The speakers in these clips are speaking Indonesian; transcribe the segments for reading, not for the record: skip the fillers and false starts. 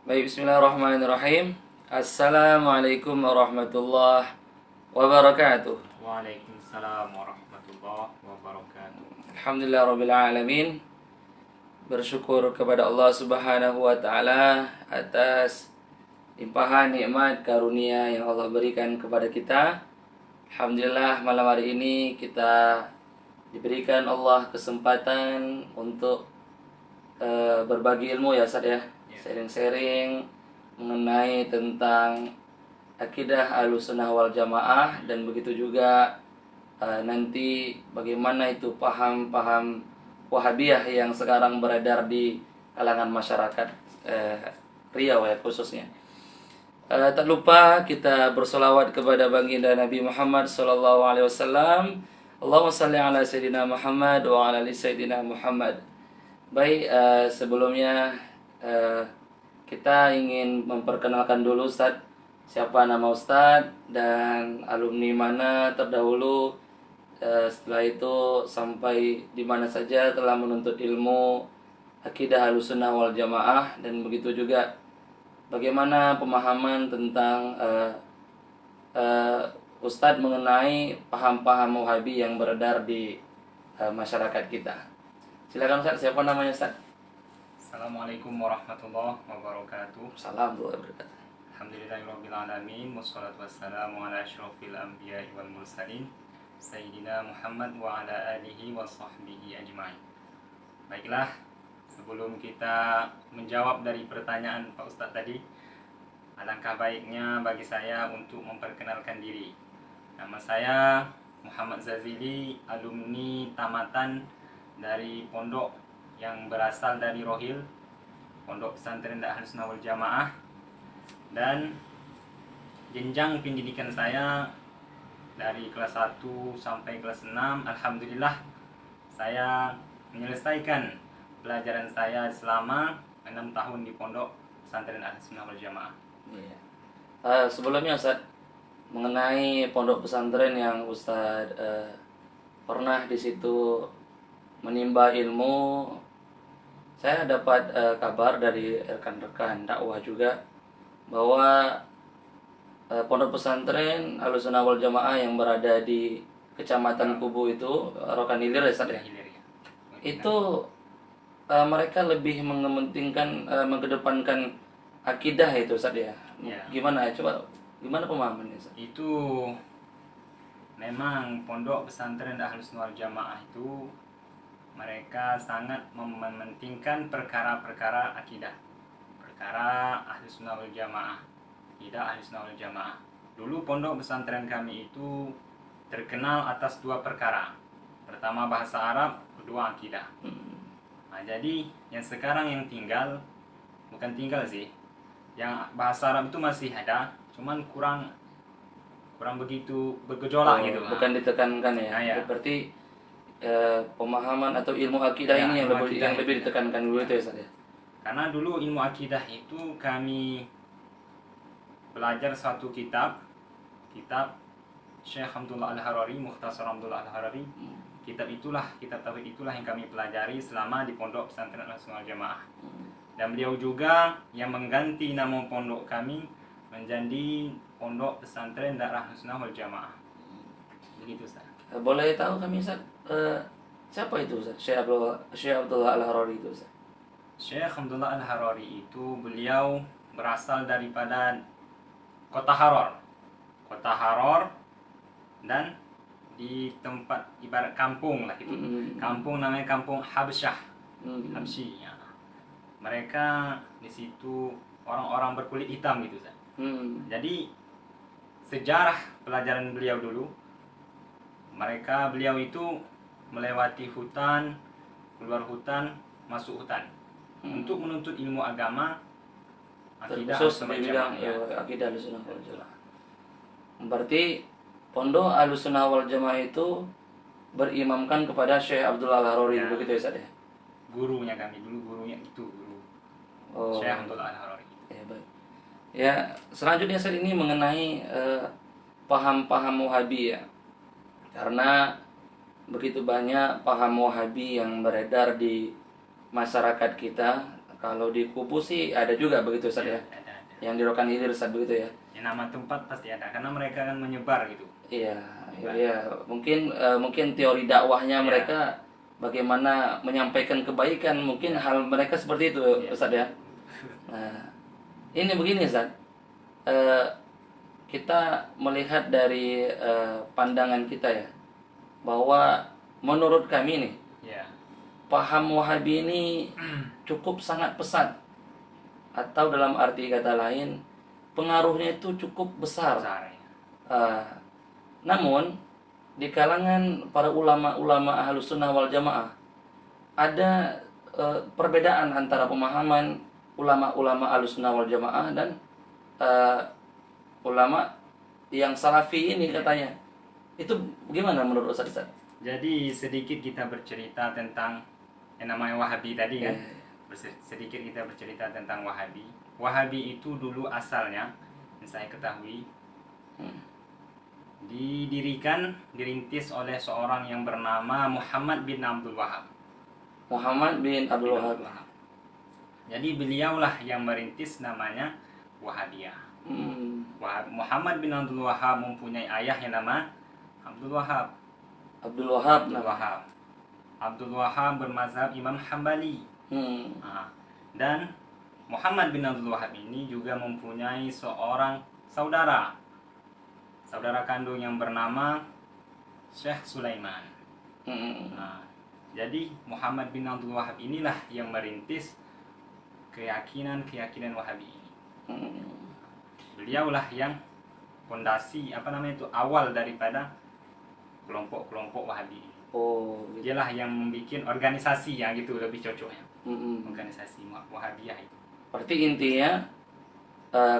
Baik, bismillahirrahmanirrahim. Assalamualaikum warahmatullahi wabarakatuh. Waalaikumsalam warahmatullahi wabarakatuh. Alhamdulillah rabbil alamin. Bersyukur kepada Allah Subhanahu wa taala atas limpahan nikmat karunia yang Allah berikan kepada kita. Alhamdulillah malam hari ini kita diberikan Allah kesempatan untuk berbagi ilmu ya Ustaz ya. Sharing-sharing mengenai tentang akidah Ahlussunnah wal Jamaah, dan begitu juga nanti bagaimana itu paham-paham Wahabiyah yang sekarang beredar di kalangan masyarakat Riau ya khususnya. Tak lupa kita bersolawat kepada baginda Nabi Muhammad SAW. Allahumma salli ala Sayyidina Muhammad wa ala ali Sayyidina Muhammad. Baik, sebelumnya kita ingin memperkenalkan dulu Ustaz, siapa nama Ustaz dan alumni mana terdahulu, setelah itu sampai di mana saja telah menuntut ilmu akidah Ahlussunnah wal Jamaah, dan begitu juga bagaimana pemahaman tentang Ustadz mengenai paham-paham Wahabi yang beredar di masyarakat kita. Silakan Ustadz, siapa namanya Ustadz? Assalamualaikum warahmatullahi wabarakatuh. Salam warahmatullahi wabarakatuh. Alhamdulillahirabbil alamin wassalatu wassalamu ala asyrofil anbiya'i wal mursalin Sayyidina Muhammad wa ala alihi wa sahbihi ajma'in. Baiklah, sebelum kita menjawab dari pertanyaan Pak Ustadz tadi, alangkah baiknya bagi saya untuk memperkenalkan diri. Nama saya Muhammad Zazili, alumni tamatan dari pondok yang berasal dari Rohil, Pondok Pesantren Ahlussunnah wal Jamaah, dan jenjang pendidikan saya dari kelas 1 sampai kelas 6, alhamdulillah saya menyelesaikan pelajaran saya selama 6 tahun di Pondok Pesantren Ahlussunnah wal Jamaah. Sebelumnya Ustaz, mengenai pondok pesantren yang Ustaz pernah di situ menimba ilmu, saya dapat kabar dari rekan-rekan dakwah juga bahwa pondok pesantren Ahlussunnah wal Jamaah yang berada di Kecamatan Kubu itu, Rokan Hilir ya Ustaz ya? Itu mereka lebih mengepentingkan, mengedepankan akidah itu Ustaz ya? Gimana ya? Coba gimana pemahamannya Ustaz? Itu memang pondok pesantren Ahlussunnah wal Jamaah itu mereka sangat mementingkan perkara-perkara akidah, perkara Ahlussunnah wal Jamaah, akidah Ahlussunnah wal Jamaah. Dulu pondok pesantren kami itu terkenal atas 2 perkara. Pertama bahasa Arab, kedua akidah. Nah, jadi yang sekarang yang tinggal, bukan tinggal sih, yang bahasa Arab itu masih ada, cuman kurang begitu bergejolak gitu. Bukan ditekankan ya? Nah, ya. Berarti pemahaman atau ilmu akidah Ya, ini yang ilmu lebih, akidah yang lebih itu. ditekankan dulu itu ya Ustaz ya? Karena dulu ilmu akidah itu kami belajar satu kitab Syekh Hamdullah Al-Harari, Mukhtasar Hamdullah Al-Harari. Kitab tauhid itulah yang kami pelajari selama di Pondok Pesantren Ahlussunnah wal Jamaah. Dan beliau juga yang mengganti nama pondok kami menjadi Pondok Pesantren Dakwah Ahlussunnah wal Jamaah. Begitu Ustaz. Boleh tahu kami Ustaz, siapa itu Ustaz? Syekh Abdullah Al-Harari itu Ustaz? Syekh Hamdullah Al-Harari itu beliau berasal daripada Kota Haror, dan di tempat ibarat kampung lah gitu. Kampung namanya Kampung Habsyah. Habsyi ya. Mereka di situ orang-orang berkulit hitam gitu Ustaz. Jadi sejarah pelajaran beliau dulu, beliau itu melewati hutan, keluar hutan, masuk hutan untuk menuntut ilmu agama, akidah Terkhusus di bidang akidah Ahlussunnah wal Jamaah. Berarti pondok Ahlussunnah wal Jamaah itu berimamkan kepada Syekh Abdullah Al-Harari, begitu ya Ustaz ya? Gurunya kami dulu, gurunya itu guru Syekh Abdullah Al-Harari. Ya, baik. Ya, selanjutnya Ustaz ini mengenai paham-paham Wahabi ya. Karena begitu banyak paham Wahabi yang beredar di masyarakat kita, Kalau di Kubu sih ada juga begitu Ustaz ya. Ada. Yang di Rokan Hilir Ustaz begitu ya. Ya, nama tempat pasti ada karena mereka kan menyebar gitu. Iya, iya. Mungkin teori dakwahnya Iya. mereka bagaimana menyampaikan kebaikan, mungkin hal mereka seperti itu Iya. Ustaz ya. Nah, ini begini Ustaz. Eh, kita melihat dari pandangan kita ya, bahwa menurut kami nih, Ya. paham Wahabi ini cukup sangat pesat, atau dalam arti kata lain pengaruhnya itu cukup besar. Besar ya. Namun di kalangan para ulama-ulama Ahlus Sunnah wal Jamaah ada perbedaan antara pemahaman ulama-ulama Ahlus Sunnah wal Jamaah dan ulama yang Salafi ini katanya. Itu gimana menurut Ustaz? Jadi sedikit kita bercerita tentang yang namanya Wahabi tadi kan. Iya. Sedikit kita bercerita tentang Wahabi. Wahabi itu dulu asalnya yang saya ketahui dirintis oleh seorang yang bernama Muhammad bin Abdul Wahab. Muhammad bin Abdul Wahab. Jadi beliaulah yang merintis namanya Wahabiyah. Muhammad bin Abdul Wahab mempunyai ayah yang nama Abdul Wahab. Abdul Wahab. Abdul Wahab bermazhab Imam Hambali. Dan Muhammad bin Abdul Wahab ini juga mempunyai seorang saudara kandung yang bernama Syekh Sulaiman. Jadi Muhammad bin Abdul Wahab inilah yang merintis keyakinan Wahabi ini. Beliaulah yang fondasi awal daripada kelompok Wahabi ini. Gitu. Dialah yang membuat organisasi yang gitu lebih cocoknya. Organisasi Wahabiyah itu. Berarti intinya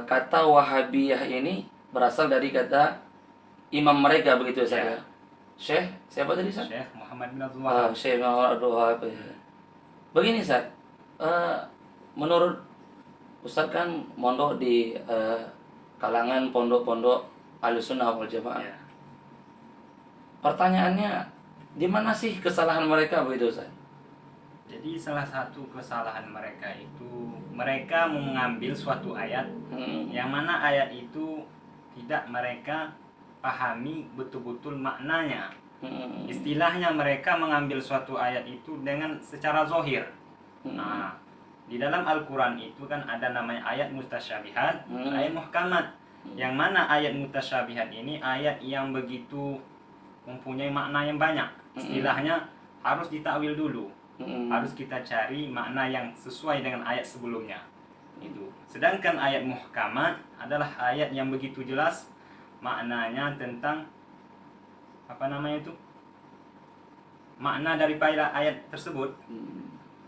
kata Wahabiyah ini berasal dari kata imam mereka begitu ya saya. Syekh siapa tadi Ustaz? Syekh Muhammad bin Abdul Wahab. Syekh Muhammad Abdul Wahab. Begini Ustaz, menurut Ustaz kan mondok di kalangan pondok-pondok Ahlussunnah wal Jamaah. Ya. Pertanyaannya, di mana sih kesalahan mereka begitu Ustaz? Jadi salah satu kesalahan mereka itu mereka mengambil suatu ayat yang mana ayat itu tidak mereka pahami betul-betul maknanya. Istilahnya mereka mengambil suatu ayat itu dengan secara zahir. Nah, di dalam Al-Quran itu kan ada namanya ayat mutasyabihat, ayat muhkamat. Yang mana ayat mutasyabihat ini ayat yang begitu mempunyai makna yang banyak. Istilahnya harus ditakwil dulu. Harus kita cari makna yang sesuai dengan ayat sebelumnya. Itu. Sedangkan ayat muhkamat adalah ayat yang begitu jelas maknanya tentang makna daripada ayat tersebut.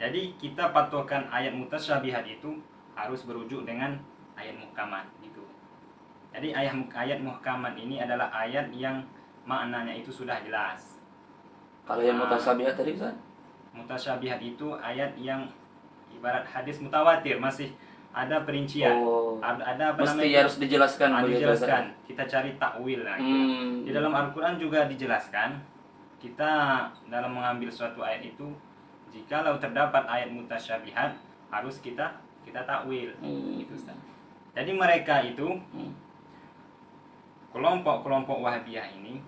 Jadi kita patokan ayat mutasyabihat itu harus berujuk dengan ayat muhkamat gitu. Jadi ayat muhkamat ini adalah ayat yang maknanya itu sudah jelas. Kalau yang mutasyabihat tadi Ustaz? Mutasyabihat itu ayat yang ibarat hadis mutawatir, masih ada perincian. Ada mesti harus dijelaskan begitu. Dijelaskan. Kita cari takwil gitu. Di dalam Al-Qur'an juga dijelaskan. Kita dalam mengambil suatu ayat itu, jikalau terdapat ayat mutasyabihat harus kita takwil. Gitu, Ustaz. Jadi mereka itu kelompok Wahabiyah ini,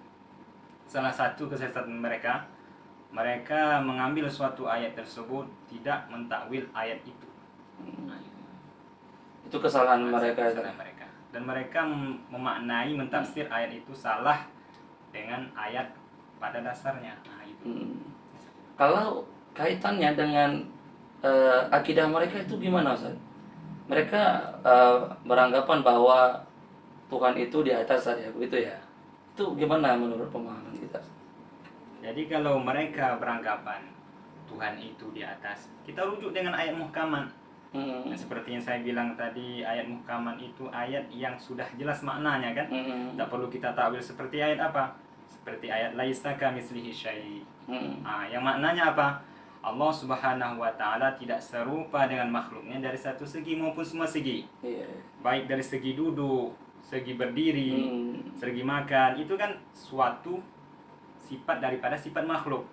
salah satu kesesatan mereka mengambil suatu ayat tersebut tidak mentakwil ayat itu. Itu kesalahan mereka. Dan mereka memaknai mentafsir ayat itu salah dengan ayat pada dasarnya. Kalau kaitannya dengan akidah mereka itu gimana Ustaz? Mereka beranggapan bahwa Tuhan itu di atas ya, begitu ya. Itu gimana menurut pemahaman kita? Jadi kalau mereka beranggapan Tuhan itu di atas, kita rujuk dengan ayat muhkamat. Seperti yang saya bilang tadi, ayat muhkamat itu ayat yang sudah jelas maknanya kan. Tak perlu kita takwil seperti ayat apa? Seperti ayat laisa kamitslihi syai'. Yang maknanya apa? Allah Subhanahu wa taala tidak serupa dengan makhluknya dari satu segi maupun semua segi. Baik dari segi duduk, segi berdiri, segi makan, itu kan suatu sifat daripada sifat makhluk.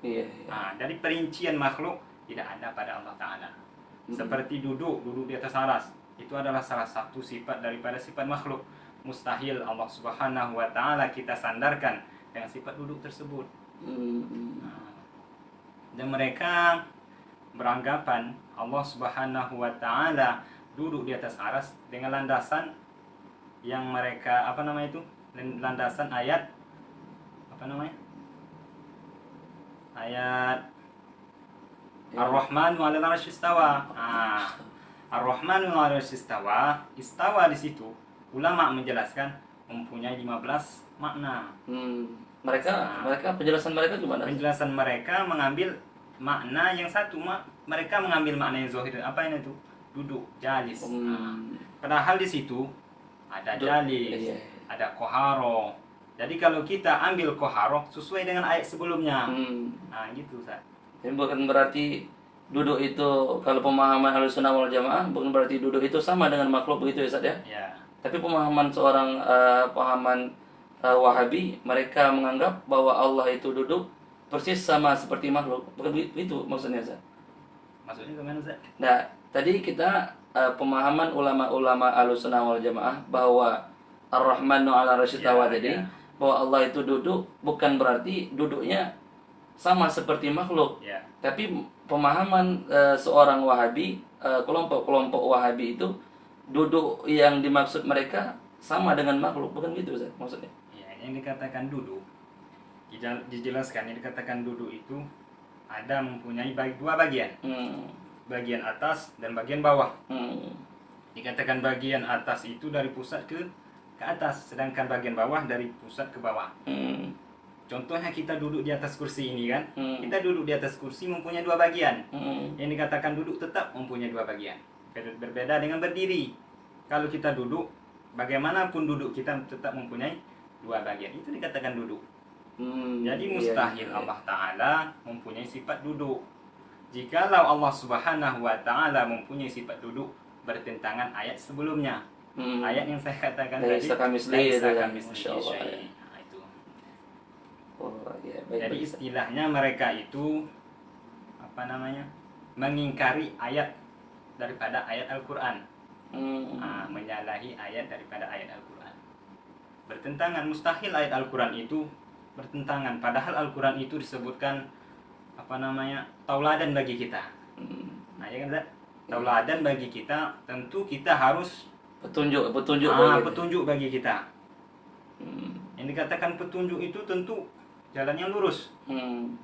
Dari perincian makhluk tidak ada pada Allah Ta'ala. Seperti duduk di atas aras. Itu adalah salah satu sifat daripada sifat makhluk. Mustahil Allah Subhanahu wa taala kita sandarkan dengan sifat duduk tersebut. Dan mereka beranggapan Allah Subhanahu wa taala duduk di atas aras dengan landasan yang mereka landasan ayat ayat Ar-Rahman 'alal 'arsy istawa. Ar-Rahman 'alal 'arsy istawa. Istawa di situ ulama menjelaskan mempunyai 15 makna. Mereka penjelasan mereka gimana? Penjelasan mereka mengambil makna yang satu, mereka mengambil makna yang zahir. Apa ini tuh? Duduk, jalis. Padahal di situ ada jalis, ada koharo. Jadi kalau kita ambil koharo sesuai dengan ayat sebelumnya. Gitu Ustaz. Jadi bukan berarti duduk itu, kalau pemahaman Ahlussunnah wal Jamaah, bukan berarti duduk itu sama dengan makhluk, begitu ya Ustaz ya? Ya. Tapi pemahaman seorang Wahabi, mereka menganggap bahwa Allah itu duduk persis sama seperti makhluk. Bukan begitu maksudnya Ustaz? Maksudnya gimana Ustaz? Nah, tadi kita pemahaman ulama-ulama Ahlussunnah wal Jamaah bahwa Ar-Rahmanu 'ala 'arsy istawa tadi, bahwa Allah itu duduk bukan berarti duduknya sama seperti makhluk. Tapi pemahaman seorang Wahabi, kelompok-kelompok Wahabi itu, duduk yang dimaksud mereka sama dengan makhluk, bukan gitu Ustaz maksudnya? Ya, yang dikatakan duduk, dijelaskan yang dikatakan duduk itu ada mempunyai dua bagian. Bagian atas dan bagian bawah. Dikatakan bagian atas itu dari pusat ke atas, sedangkan bagian bawah dari pusat ke bawah. Contohnya kita duduk di atas kursi ini kan, kita duduk di atas kursi mempunyai dua bagian. Yang dikatakan duduk tetap mempunyai dua bagian. Berbeda dengan berdiri. Kalau kita duduk, bagaimanapun duduk kita tetap mempunyai dua bagian. Itu dikatakan duduk. Jadi mustahil Allah Ta'ala mempunyai sifat duduk. Jikalau Allah Subhanahu wa Ta'ala mempunyai sifat duduk, bertentangan ayat sebelumnya. Ayat yang saya katakan tadi, Laisa kamitslihi syai'. Jadi istilahnya mereka itu mengingkari ayat daripada ayat Al-Quran. Menyalahi ayat daripada ayat Al-Quran. Bertentangan, mustahil ayat Al-Quran itu bertentangan. Padahal Al-Quran itu disebutkan tauladan bagi kita. Ya kan, tauladan bagi kita, tentu kita harus petunjuk bagi kita. Yang dikatakan petunjuk itu tentu jalan yang lurus.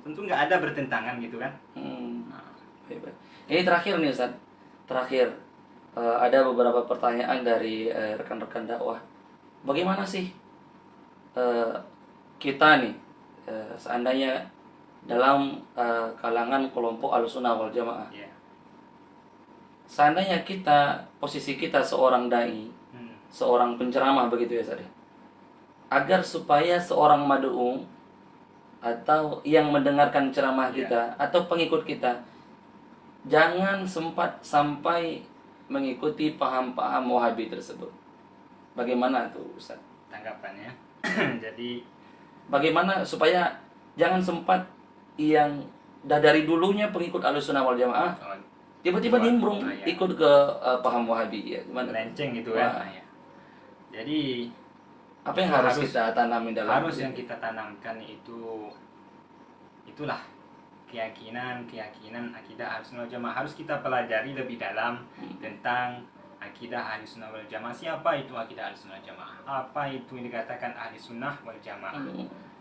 Tentu nggak ada bertentangan gitu kan. Ini terakhir nih Ustaz. Terakhir, ada beberapa pertanyaan dari rekan-rekan dakwah. Bagaimana sih kita nih, seandainya dalam kalangan kelompok Ahlussunnah wal Jamaah, seandainya posisi kita seorang dai, seorang penceramah begitu ya Ustaz, agar supaya seorang mad'u atau yang mendengarkan ceramah kita atau pengikut kita jangan sampai mengikuti paham-paham Wahabi tersebut. Bagaimana tuh Ustaz tanggapannya? Jadi bagaimana supaya jangan sempat yang dari dulunya pengikut Ahlussunnah wal Jamaah tiba-tiba nimbrung ikut ke paham Wahabi ya, gimana? Melenceng gitu kan. Jadi apa yang harus kita tanami dalam yang kita tanamkan itulah keyakinan akidah Ahlussunnah wal Jamaah. Harus kita pelajari lebih dalam tentang akidah Ahlussunnah wal Jamaah. Siapa itu akidah Ahlussunnah wal Jamaah? Apa itu yang dikatakan Ahlussunnah wal Jamaah?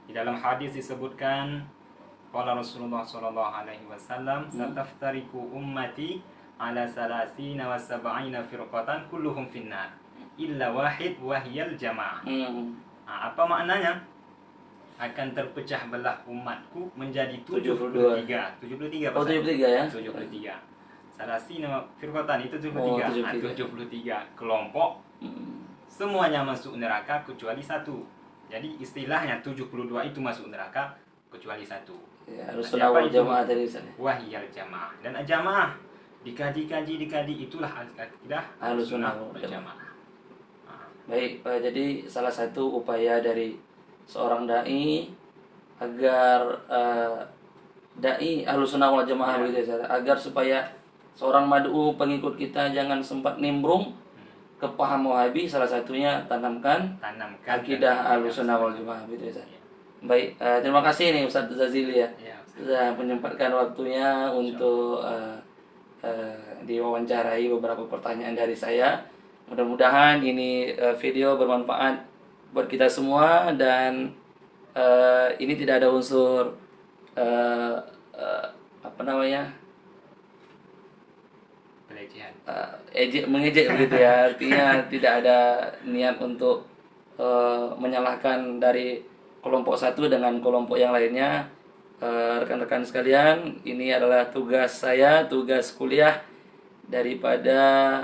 Di dalam hadis disebutkan, qala Rasulullah sallallahu alaihi wasallam, "Sataftariku ummati ala salasina wa sab'ina firqatan kulluhum finnar illa wahid wahiyal jamaah." Apa maknanya? Akan terpecah belah umatku menjadi 73. 73 Oh, 73 ya? 73. Salasina firqatan itu 73. 73 kelompok. Semuanya masuk neraka kecuali satu. Jadi istilahnya 72 itu masuk neraka kecuali satu. Ya, Ahlussunnah wal Jamaah tadi Ustaz. Wahiyal jamaah. Dan jamaah dikaji itulah akidah Ahlussunnah wal Jamaah. Baik, jadi salah satu upaya dari seorang dai agar dai Ahlussunnah wal Jamaah begitu ya, agar supaya seorang mad'u pengikut kita jangan sempat nimbrung ke paham Wahabi, salah satunya tanamkan akidah Ahlussunnah wal Jamaah gitu ya. Baik, terima kasih nih Ustaz Zazili ya. Sudah menyempatkan waktunya untuk diwawancarai beberapa pertanyaan dari saya. Mudah-mudahan ini video bermanfaat buat kita semua, dan ini tidak ada unsur apa namanya, mengejek begitu ya. Artinya tidak ada niat untuk menyalahkan dari kelompok satu dengan kelompok yang lainnya. Rekan-rekan sekalian, ini adalah tugas saya, tugas kuliah daripada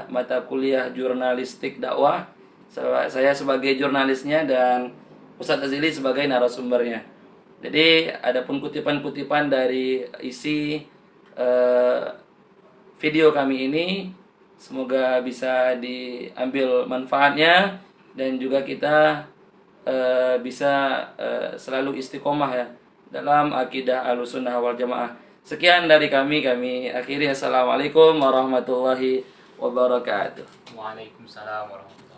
mata kuliah jurnalistik dakwah. Saya sebagai jurnalisnya dan Ustadz Azili sebagai narasumbernya. Jadi adapun kutipan-kutipan dari isi video kami ini, semoga bisa diambil manfaatnya, dan juga kita bisa selalu istiqomah ya dalam akidah Ahlussunnah wal Jamaah. Sekian dari kami akhiri. Assalamualaikum warahmatullahi wabarakatuh. Waalaikumsalam warahmatullahi wabarakatuh.